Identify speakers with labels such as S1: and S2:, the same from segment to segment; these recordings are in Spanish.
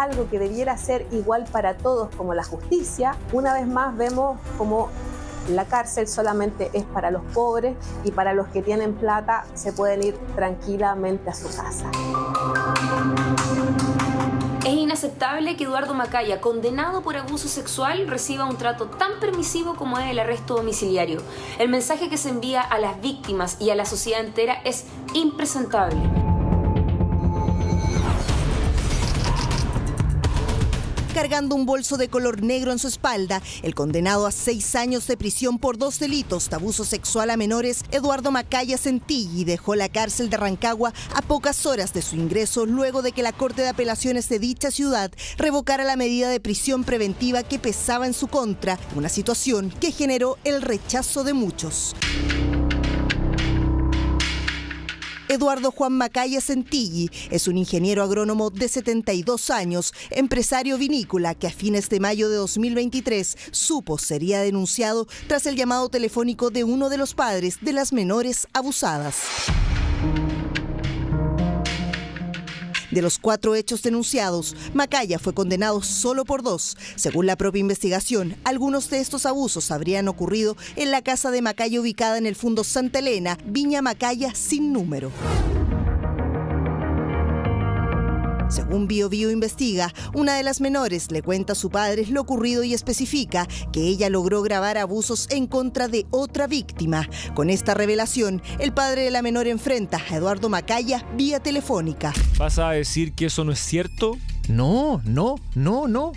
S1: algo que debiera ser igual para todos como la justicia, una vez más vemos como la cárcel solamente es para los pobres y para los que tienen plata se pueden ir tranquilamente a su casa.
S2: Es inaceptable que Eduardo Macaya, condenado por abuso sexual, reciba un trato tan permisivo como es el arresto domiciliario. El mensaje que se envía a las víctimas y a la sociedad entera es impresentable.
S3: Cargando un bolso de color negro en su espalda, el condenado a 6 años de prisión por 2 delitos de abuso sexual a menores, Eduardo Macaya Centilli, dejó la cárcel de Rancagua a pocas horas de su ingreso luego de que la Corte de Apelaciones de dicha ciudad revocara la medida de prisión preventiva que pesaba en su contra, una situación que generó el rechazo de muchos. Eduardo Juan Macaya Centilli es un ingeniero agrónomo de 72 años, empresario vinícola que a fines de mayo de 2023 supo sería denunciado tras el llamado telefónico de uno de los padres de las menores abusadas. De los 4 hechos denunciados, Macaya fue condenado solo por 2. Según la propia investigación, algunos de estos abusos habrían ocurrido en la casa de Macaya ubicada en el Fundo Santa Elena, Viña Macaya sin número. Según Bio Bio Investiga, una de las menores le cuenta a su padre lo ocurrido y especifica que ella logró grabar abusos en contra de otra víctima. Con esta revelación, el padre de la menor enfrenta a Eduardo Macaya vía telefónica.
S4: ¿Vas a decir que eso no es cierto?
S5: No.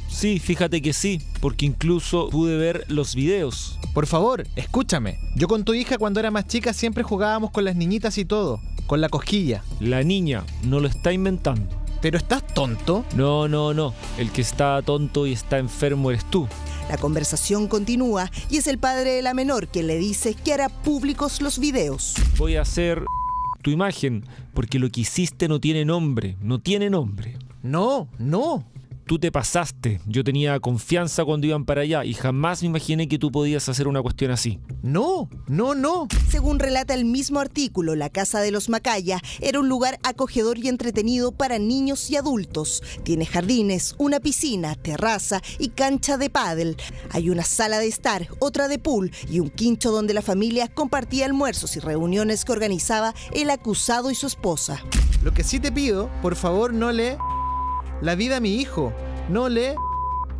S4: Sí, fíjate que sí, porque incluso pude ver los videos.
S5: Por favor, escúchame. Yo con tu hija cuando era más chica siempre jugábamos con las niñitas y todo, con la cosquilla.
S4: La niña no lo está inventando.
S5: ¿Pero estás tonto?
S4: No. El que está tonto y está enfermo eres tú.
S3: La conversación continúa y es el padre de la menor quien le dice que hará públicos los videos.
S4: Voy a hacer tu imagen porque lo que hiciste no tiene nombre. No tiene nombre.
S5: No.
S4: Tú te pasaste. Yo tenía confianza cuando iban para allá y jamás me imaginé que tú podías hacer una cuestión así.
S5: No.
S3: Según relata el mismo artículo, la casa de los Macaya era un lugar acogedor y entretenido para niños y adultos. Tiene jardines, una piscina, terraza y cancha de pádel. Hay una sala de estar, otra de pool y un quincho donde la familia compartía almuerzos y reuniones que organizaba el acusado y su esposa.
S5: Lo que sí te pido, por favor, no le la vida a mi hijo. No le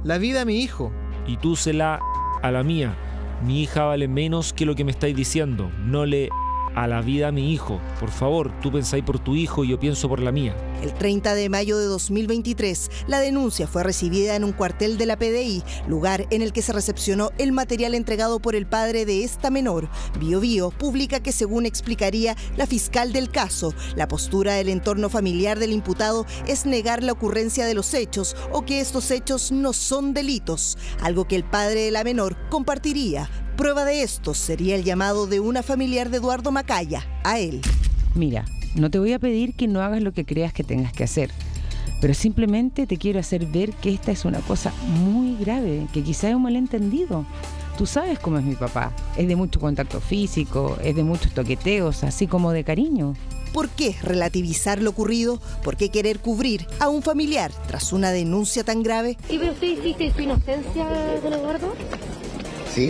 S5: la vida a mi hijo.
S4: Y tú se la a la mía. Mi hija vale menos que lo que me estáis diciendo. No le a la vida a mi hijo. Por favor, tú pensáis por tu hijo y yo pienso por la mía.
S3: El 30 de mayo de 2023, la denuncia fue recibida en un cuartel de la PDI, lugar en el que se recepcionó el material entregado por el padre de esta menor. Bio Bio publica que, según explicaría la fiscal del caso, la postura del entorno familiar del imputado es negar la ocurrencia de los hechos o que estos hechos no son delitos, algo que el padre de la menor compartiría. Prueba de esto sería el llamado de una familiar de Eduardo Macaya a él.
S6: Mira, no te voy a pedir que no hagas lo que creas que tengas que hacer, pero simplemente te quiero hacer ver que esta es una cosa muy grave, que quizá es un malentendido. Tú sabes cómo es mi papá, es de mucho contacto físico, es de muchos toqueteos, así como de cariño.
S3: ¿Por qué relativizar lo ocurrido? ¿Por qué querer cubrir a un familiar tras una denuncia tan grave?
S7: ¿Y pero usted insiste en su inocencia, don Eduardo?
S8: Sí.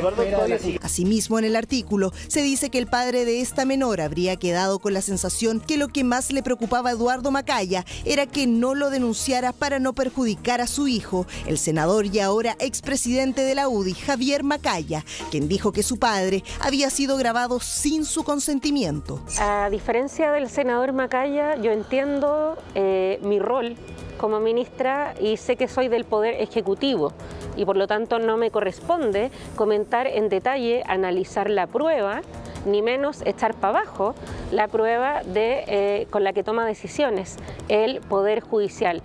S3: Asimismo, en el artículo se dice que el padre de esta menor habría quedado con la sensación que lo que más le preocupaba a Eduardo Macaya era que no lo denunciara para no perjudicar a su hijo, el senador y ahora expresidente de la UDI, Javier Macaya, quien dijo que su padre había sido grabado sin su consentimiento.
S7: A diferencia del senador Macaya, yo entiendo mi rol como ministra y sé que soy del Poder Ejecutivo y por lo tanto no me corresponde comentar en detalle, analizar la prueba, ni menos echar para abajo la prueba con la que toma decisiones el Poder Judicial.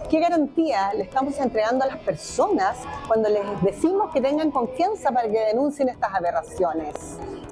S9: ¿Qué garantía le estamos entregando a las personas cuando les decimos que tengan confianza para que denuncien estas aberraciones?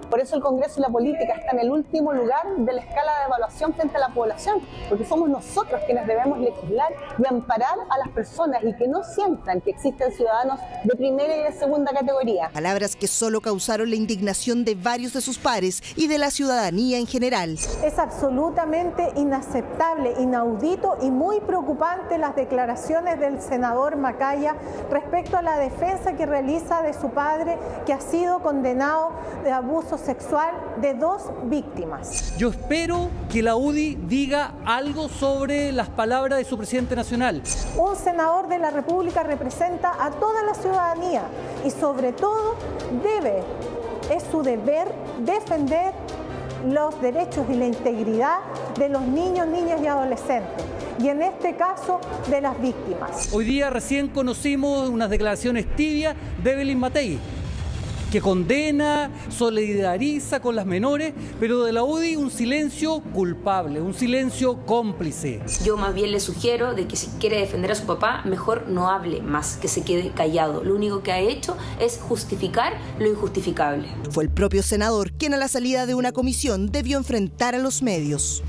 S9: Por eso el Congreso y la política están en el último lugar de la escala de evaluación frente a la población, porque somos nosotros quienes debemos legislar y amparar a las personas y que no sientan que existen ciudadanos de primera y de segunda categoría.
S3: Palabras que solo causaron la indignación de varios de sus pares y de la ciudadanía en general.
S8: Es absolutamente inaceptable, inaudito y muy preocupante las declaraciones del senador Macaya respecto a la defensa que realiza de su padre, que ha sido condenado de abuso sexual de 2 víctimas.
S10: Yo espero que la UDI diga algo sobre las palabras de su presidente nacional.
S8: Un senador de la República representa a toda la ciudadanía y sobre todo es su deber defender los derechos y la integridad de los niños, niñas y adolescentes, y en este caso de las víctimas.
S10: Hoy día recién conocimos unas declaraciones tibias de Evelyn Matei, que condena, solidariza con las menores, pero de la UDI un silencio culpable, un silencio cómplice.
S2: Yo más bien le sugiero de que si quiere defender a su papá, mejor no hable más, que se quede callado. Lo único que ha hecho es justificar lo injustificable.
S3: Fue el propio senador quien a la salida de una comisión debió enfrentar a los medios.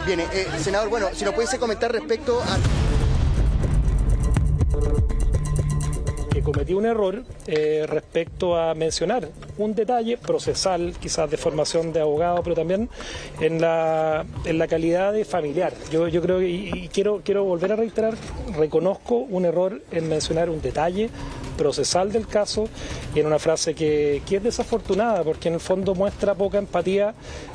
S11: Bien, senador, bueno, si nos pudiese comentar respecto a...
S12: Que cometí un error respecto a mencionar un detalle procesal, quizás de formación de abogado, pero también en la calidad de familiar. Yo creo que, y quiero volver a reiterar, reconozco un error en mencionar un detalle procesal del caso y en una frase que es desafortunada porque en el fondo muestra poca empatía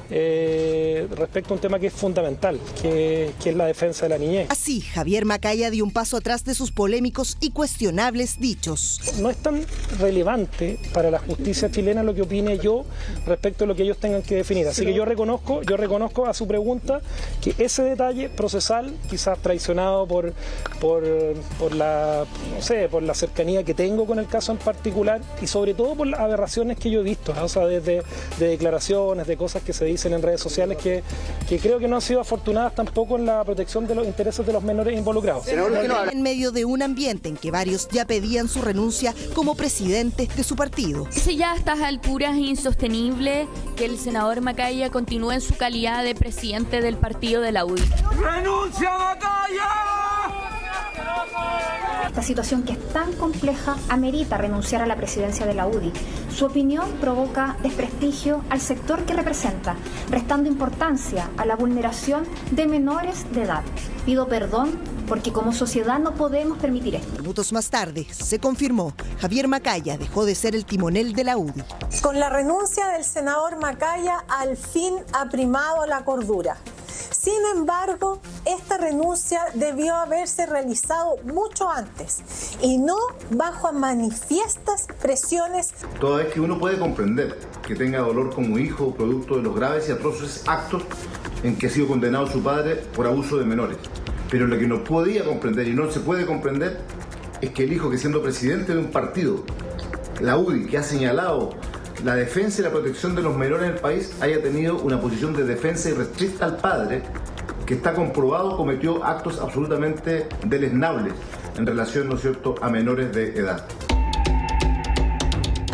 S12: respecto a un tema que es fundamental, que es la defensa de la niñez.
S3: Así, Javier Macaya dio un paso atrás de sus polémicos y cuestionables dichos.
S12: No es tan relevante para la justicia chilena lo que opine yo respecto a lo que ellos tengan que definir. Así que yo reconozco a su pregunta que ese detalle procesal, quizás traicionado por la cercanía que tengo con el caso en particular y sobre todo por las aberraciones que yo he visto, ¿no? O sea, desde de declaraciones, de cosas que se dicen en redes sociales que creo que no han sido afortunadas tampoco en la protección de los intereses de los menores involucrados.
S3: En medio de un ambiente en que varios ya pedían su renuncia como presidente de su partido.
S13: Si ya a estas alturas es insostenible que el senador Macaya continúe en su calidad de presidente del partido de la UDI.
S14: ¡Renuncia, Macaya!
S15: Esta situación que es tan compleja amerita renunciar a la presidencia de la UDI. Su opinión provoca desprestigio al sector que representa, restando importancia a la vulneración de menores de edad. Pido perdón porque como sociedad no podemos permitir esto.
S3: Minutos más tarde se confirmó, Javier Macaya dejó de ser el timonel de la UDI.
S8: Con la renuncia del senador Macaya, al fin ha primado la cordura. Sin embargo, esta renuncia debió haberse realizado mucho antes y no bajo manifiestas presiones.
S16: Toda vez que uno puede comprender que tenga dolor como hijo producto de los graves y atroces actos en que ha sido condenado su padre por abuso de menores. Pero lo que no podía comprender y no se puede comprender es que el hijo, que siendo presidente de un partido, la UDI, que ha señalado la defensa y la protección de los menores en el país, haya tenido una posición de defensa irrestricta al padre, que está comprobado cometió actos absolutamente deleznables en relación, ¿no es cierto?, a menores de edad.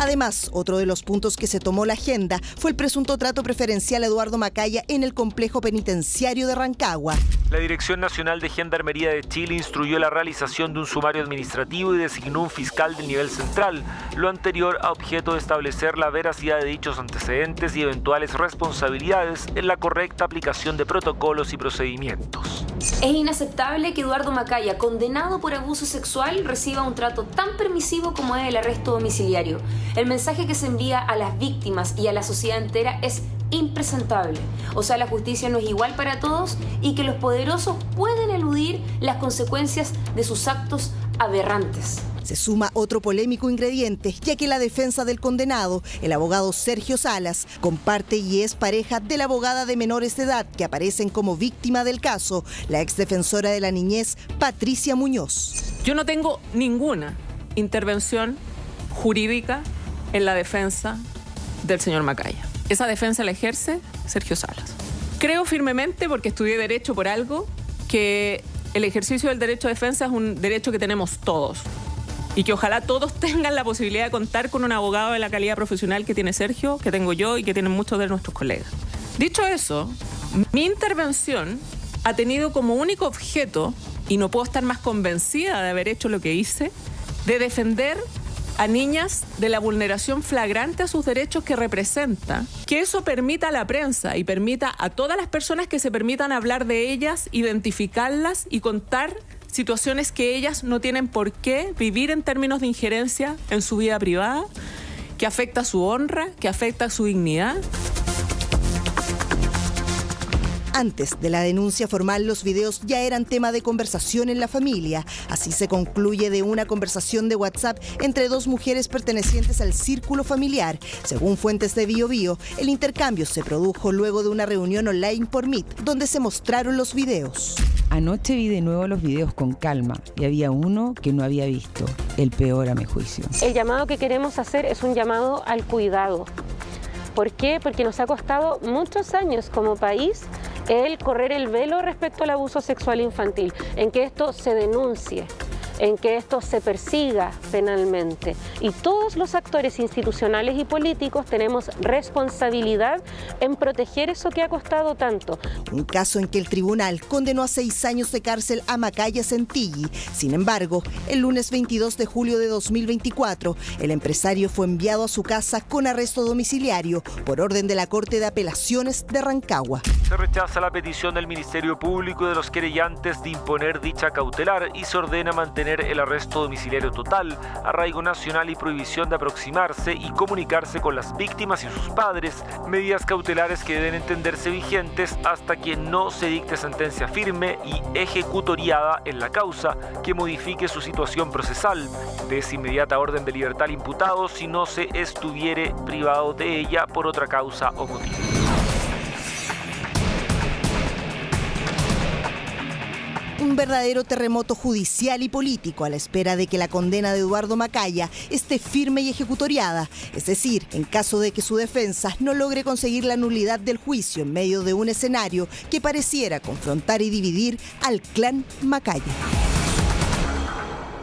S3: Además, otro de los puntos que se tomó la agenda fue el presunto trato preferencial a Eduardo Macaya en el complejo penitenciario de Rancagua.
S4: La Dirección Nacional de Gendarmería de Chile instruyó la realización de un sumario administrativo y designó un fiscal del nivel central, lo anterior a objeto de establecer la veracidad de dichos antecedentes y eventuales responsabilidades en la correcta aplicación de protocolos y procedimientos.
S2: Es inaceptable que Eduardo Macaya, condenado por abuso sexual, reciba un trato tan permisivo como es el arresto domiciliario. El mensaje que se envía a las víctimas y a la sociedad entera es impresentable. O sea, la justicia no es igual para todos y que los poderosos pueden eludir las consecuencias de sus actos aberrantes.
S3: Se suma otro polémico ingrediente, ya que la defensa del condenado, el abogado Sergio Salas, comparte y es pareja de la abogada de menores de edad que aparecen como víctima del caso, la exdefensora de la niñez, Patricia Muñoz.
S17: Yo no tengo ninguna intervención jurídica en la defensa del señor Macaya. Esa defensa la ejerce Sergio Salas. Creo firmemente, porque estudié Derecho por algo, que el ejercicio del derecho a defensa es un derecho que tenemos todos y que ojalá todos tengan la posibilidad de contar con un abogado de la calidad profesional que tiene Sergio, que tengo yo y que tienen muchos de nuestros colegas. Dicho eso, mi intervención ha tenido como único objeto, y no puedo estar más convencida de haber hecho lo que hice, de defender a niñas de la vulneración flagrante a sus derechos que representa, que eso permita a la prensa y permita a todas las personas que se permitan hablar de ellas, identificarlas y contar situaciones que ellas no tienen por qué vivir en términos de injerencia en su vida privada, que afecta su honra, que afecta su dignidad.
S3: Antes de la denuncia formal, los videos ya eran tema de conversación en la familia. Así se concluye de una conversación de WhatsApp entre dos mujeres pertenecientes al círculo familiar. Según fuentes de BioBio, el intercambio se produjo luego de una reunión online por Meet, donde se mostraron los videos.
S6: Anoche vi de nuevo los videos con calma y había uno que no había visto, el peor a mi juicio.
S7: El llamado que queremos hacer es un llamado al cuidado. ¿Por qué? Porque nos ha costado muchos años como país el correr el velo respecto al abuso sexual infantil, en que esto se denuncie, en que esto se persiga penalmente. Y todos los actores institucionales y políticos tenemos responsabilidad en proteger eso que ha costado tanto.
S3: Un caso en que el tribunal condenó a 6 años de cárcel a Macaya Centilli. Sin embargo, el lunes 22 de julio de 2024, el empresario fue enviado a su casa con arresto domiciliario por orden de la Corte de Apelaciones de Rancagua.
S4: Se rechaza la petición del Ministerio Público y de los querellantes de imponer dicha cautelar y se ordena mantener el arresto domiciliario total, arraigo nacional y prohibición de aproximarse y comunicarse con las víctimas y sus padres, medidas cautelares que deben entenderse vigentes hasta que no se dicte sentencia firme y ejecutoriada en la causa que modifique su situación procesal. De esa inmediata orden de libertad al imputado si no se estuviere privado de ella por otra causa o motivo.
S3: Un verdadero terremoto judicial y político a la espera de que la condena de Eduardo Macaya esté firme y ejecutoriada, es decir, en caso de que su defensa no logre conseguir la nulidad del juicio en medio de un escenario que pareciera confrontar y dividir al clan Macaya.